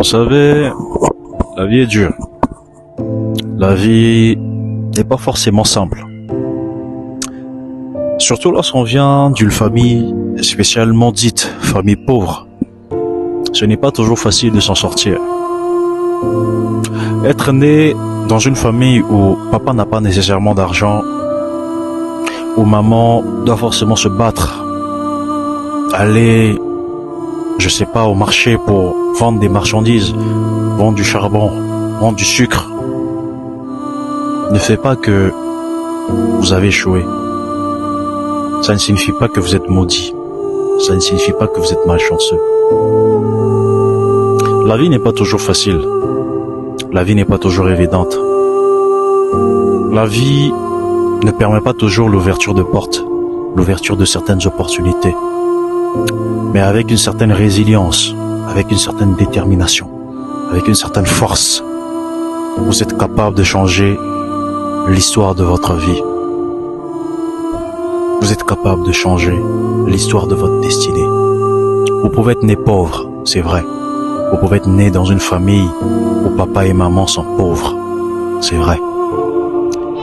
Vous savez, la vie est dure. La vie n'est pas forcément simple. Surtout lorsqu'on vient d'une famille spécialement dite famille pauvre. Ce n'est pas toujours facile de s'en sortir. Être né dans une famille où papa n'a pas nécessairement d'argent, où maman doit forcément se battre, aller, je sais pas, au marché pour vendre des marchandises, vendre du charbon, vendre du sucre, ne fait pas que vous avez échoué. Ça ne signifie pas que vous êtes maudit. Ça ne signifie pas que vous êtes malchanceux. La vie n'est pas toujours facile. La vie n'est pas toujours évidente. La vie ne permet pas toujours l'ouverture de portes, l'ouverture de certaines opportunités. Mais avec une certaine résilience, avec une certaine détermination, avec une certaine force, vous êtes capable de changer l'histoire de votre vie. Vous êtes capable de changer l'histoire de votre destinée. Vous pouvez être né pauvre, c'est vrai. Vous pouvez être né dans une famille où papa et maman sont pauvres, c'est vrai.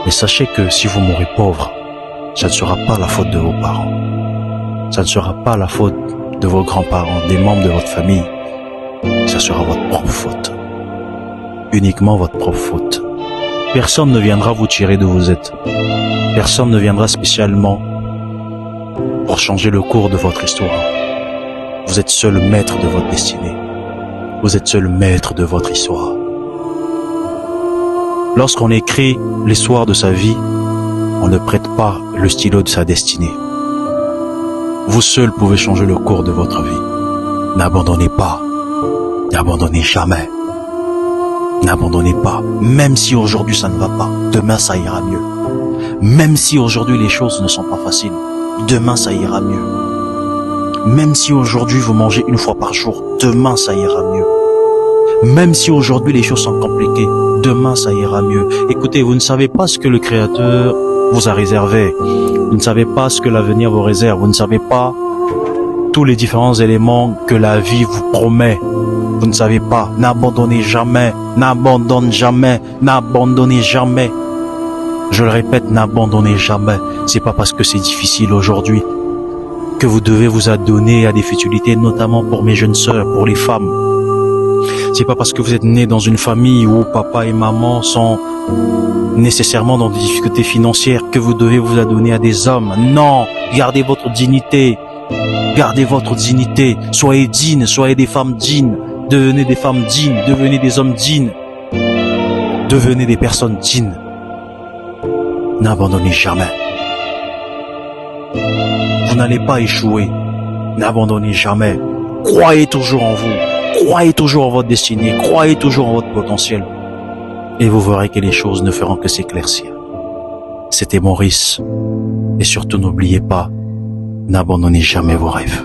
Mais sachez que si vous mourrez pauvre, ça ne sera pas la faute de vos parents. Ça ne sera pas la faute de vos grands-parents, des membres de votre famille. Ça sera votre propre faute. Uniquement votre propre faute. Personne ne viendra vous tirer d'où vous êtes. Personne ne viendra spécialement pour changer le cours de votre histoire. Vous êtes seul maître de votre destinée. Vous êtes seul maître de votre histoire. Lorsqu'on écrit l'histoire de sa vie, on ne prête pas le stylo de sa destinée. Vous seul pouvez changer le cours de votre vie. N'abandonnez pas. N'abandonnez jamais. N'abandonnez pas. Même si aujourd'hui ça ne va pas, demain ça ira mieux. Même si aujourd'hui les choses ne sont pas faciles, demain ça ira mieux. Même si aujourd'hui vous mangez une fois par jour, demain ça ira mieux. Même si aujourd'hui les choses sont compliquées, demain ça ira mieux. Écoutez, vous ne savez pas ce que le Créateur vous a réservé. Vous ne savez pas ce que l'avenir vous réserve. Vous ne savez pas tous les différents éléments que la vie vous promet. Vous ne savez pas. N'abandonnez jamais. N'abandonnez jamais. N'abandonnez jamais. Je le répète, n'abandonnez jamais. C'est pas parce que c'est difficile aujourd'hui que vous devez vous adonner à des futilités, notamment pour mes jeunes sœurs, pour les femmes. C'est pas parce que vous êtes né dans une famille où papa et maman sont nécessairement dans des difficultés financières que vous devez vous adonner à des hommes. Non, gardez votre dignité. Gardez votre dignité. Soyez dignes, soyez des femmes dignes. Devenez des femmes dignes, devenez des hommes dignes. Devenez des personnes dignes. N'abandonnez jamais. Vous n'allez pas échouer. N'abandonnez jamais. Croyez toujours en vous. Croyez toujours en votre destinée. Croyez toujours en votre potentiel. Et vous verrez que les choses ne feront que s'éclaircir. C'était Maurice. Et surtout n'oubliez pas, n'abandonnez jamais vos rêves.